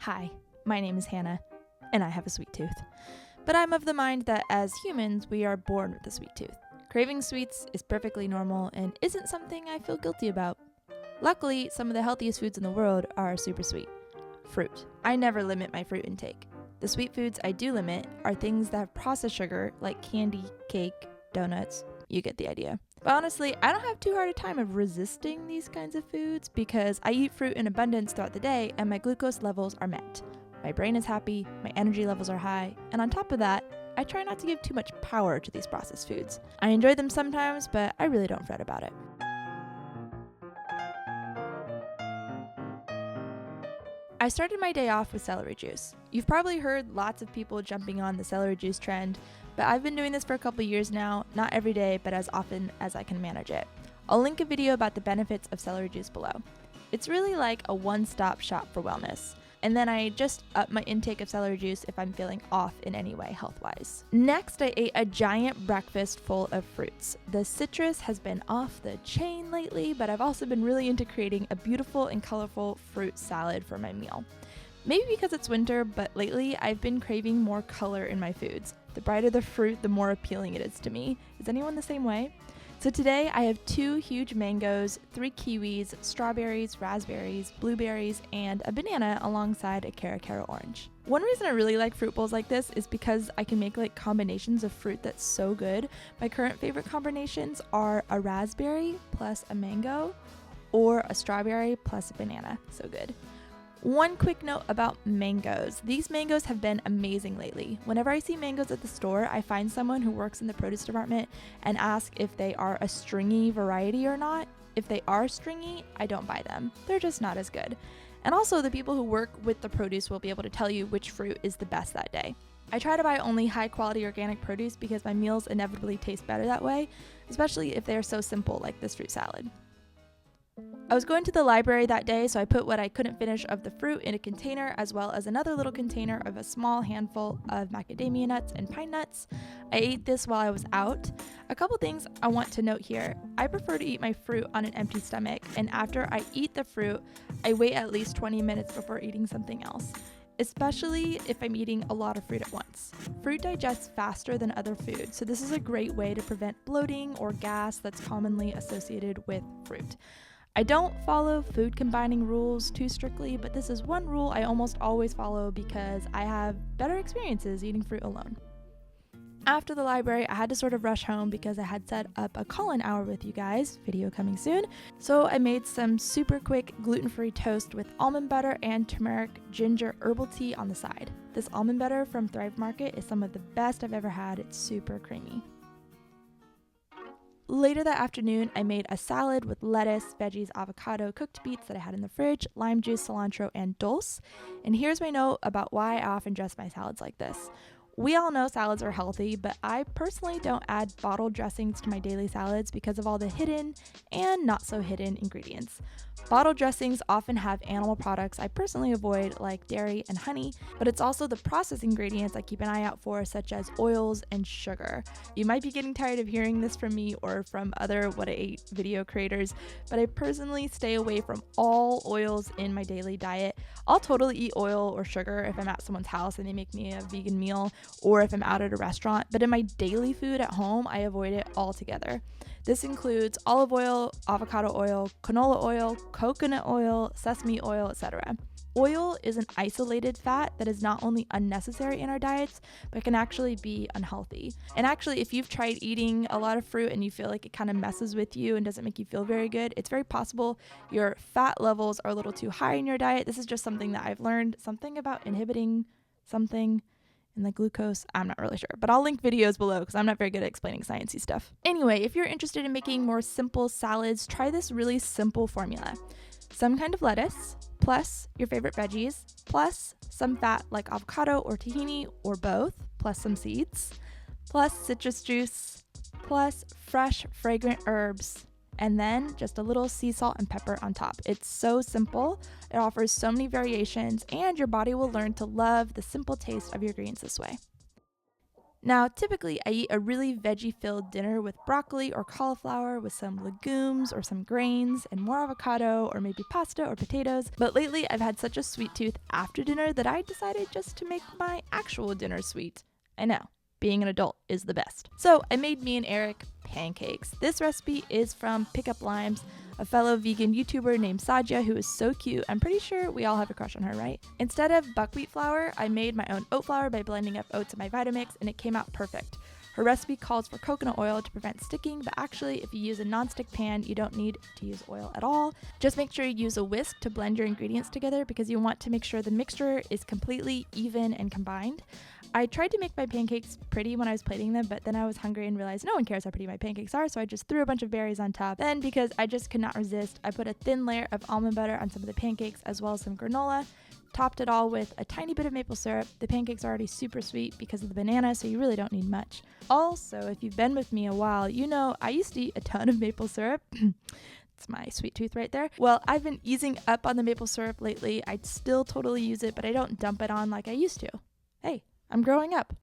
Hi, my name is Hannah, and I have a sweet tooth. But I'm of the mind that as humans, we are born with a sweet tooth. Craving sweets is perfectly normal and isn't something I feel guilty about. Luckily, some of the healthiest foods in the world are super sweet. Fruit. I never limit my fruit intake. The sweet foods I do limit are things that have processed sugar like candy, cake, donuts. You get the idea. But honestly, I don't have too hard a time of resisting these kinds of foods because I eat fruit in abundance throughout the day and my glucose levels are met. My brain is happy, my energy levels are high, and on top of that, I try not to give too much power to these processed foods. I enjoy them sometimes, but I really don't fret about it. I started my day off with celery juice. You've probably heard lots of people jumping on the celery juice trend, but I've been doing this for a couple years now, not every day, but as often as I can manage it. I'll link a video about the benefits of celery juice below. It's really like a one-stop shop for wellness. And then I just up my intake of celery juice if I'm feeling off in any way health-wise. Next, I ate a giant breakfast full of fruits. The citrus has been off the chain lately, but I've also been really into creating a beautiful and colorful fruit salad for my meal. Maybe because it's winter, but lately I've been craving more color in my foods. The brighter the fruit, the more appealing it is to me. Is anyone the same way? So today I have 2 huge mangoes, 3 kiwis, strawberries, raspberries, blueberries, and a banana alongside a cara orange. One reason I really like fruit bowls like this is because I can make like combinations of fruit that's so good. My current favorite combinations are a raspberry plus a mango or a strawberry plus a banana. So good. One quick note about mangoes. These mangoes have been amazing lately. Whenever I see mangoes at the store, I find someone who works in the produce department and ask if they are a stringy variety or not. If they are stringy, I don't buy them. They're just not as good. And also, the people who work with the produce will be able to tell you which fruit is the best that day. I try to buy only high quality organic produce because my meals inevitably taste better that way, especially if they are so simple like this fruit salad. I was going to the library that day, so I put what I couldn't finish of the fruit in a container as well as another little container of a small handful of macadamia nuts and pine nuts. I ate this while I was out. A couple things I want to note here. I prefer to eat my fruit on an empty stomach, and after I eat the fruit, I wait at least 20 minutes before eating something else, especially if I'm eating a lot of fruit at once. Fruit digests faster than other foods, so this is a great way to prevent bloating or gas that's commonly associated with fruit. I don't follow food combining rules too strictly, but this is one rule I almost always follow because I have better experiences eating fruit alone. After the library, I had to sort of rush home because I had set up a call-in hour with you guys, video coming soon. So I made some super quick gluten-free toast with almond butter and turmeric ginger herbal tea on the side. This almond butter from Thrive Market is some of the best I've ever had. It's super creamy. Later that afternoon, I made a salad with lettuce, veggies, avocado, cooked beets that I had in the fridge, lime juice, cilantro, and dulse. And here's my note about why I often dress my salads like this. We all know salads are healthy, but I personally don't add bottled dressings to my daily salads because of all the hidden and not so hidden ingredients. Bottled dressings often have animal products I personally avoid, like dairy and honey, but it's also the processed ingredients I keep an eye out for, such as oils and sugar. You might be getting tired of hearing this from me or from other What I Ate video creators, but I personally stay away from all oils in my daily diet. I'll totally eat oil or sugar if I'm at someone's house and they make me a vegan meal, or if I'm out at a restaurant, but in my daily food at home, I avoid it altogether. This includes olive oil, avocado oil, canola oil, coconut oil, sesame oil, etc. Oil is an isolated fat that is not only unnecessary in our diets, but can actually be unhealthy. And actually, if you've tried eating a lot of fruit and you feel like it kind of messes with you and doesn't make you feel very good, it's very possible your fat levels are a little too high in your diet. This is just something that I've learned, something about inhibiting something in the glucose. I'm not really sure, but I'll link videos below because I'm not very good at explaining sciencey stuff. Anyway, if you're interested in making more simple salads, try this really simple formula. Some kind of lettuce, plus your favorite veggies, plus some fat like avocado or tahini or both, plus some seeds, plus citrus juice, plus fresh fragrant herbs, and then just a little sea salt and pepper on top. It's so simple, it offers so many variations, and your body will learn to love the simple taste of your greens this way. Now, typically I eat a really veggie-filled dinner with broccoli or cauliflower with some legumes or some grains and more avocado or maybe pasta or potatoes. But lately I've had such a sweet tooth after dinner that I decided just to make my actual dinner sweet. I know, being an adult is the best. So I made me and Eric pancakes. This recipe is from Pick Up Limes, a fellow vegan YouTuber named Sadia who is so cute. I'm pretty sure we all have a crush on her, right? Instead of buckwheat flour, I made my own oat flour by blending up oats in my Vitamix, and it came out perfect. Her recipe calls for coconut oil to prevent sticking, but actually if you use a nonstick pan, you don't need to use oil at all. Just make sure you use a whisk to blend your ingredients together because you want to make sure the mixture is completely even and combined. I tried to make my pancakes pretty when I was plating them, but then I was hungry and realized no one cares how pretty my pancakes are, so I just threw a bunch of berries on top. Then, because I just could not resist, I put a thin layer of almond butter on some of the pancakes as well as some granola, topped it all with a tiny bit of maple syrup. The pancakes are already super sweet because of the banana, so you really don't need much. Also, if you've been with me a while, you know I used to eat a ton of maple syrup. It's my sweet tooth right there. Well, I've been easing up on the maple syrup lately. I'd still totally use it, but I don't dump it on like I used to. Hey, I'm growing up.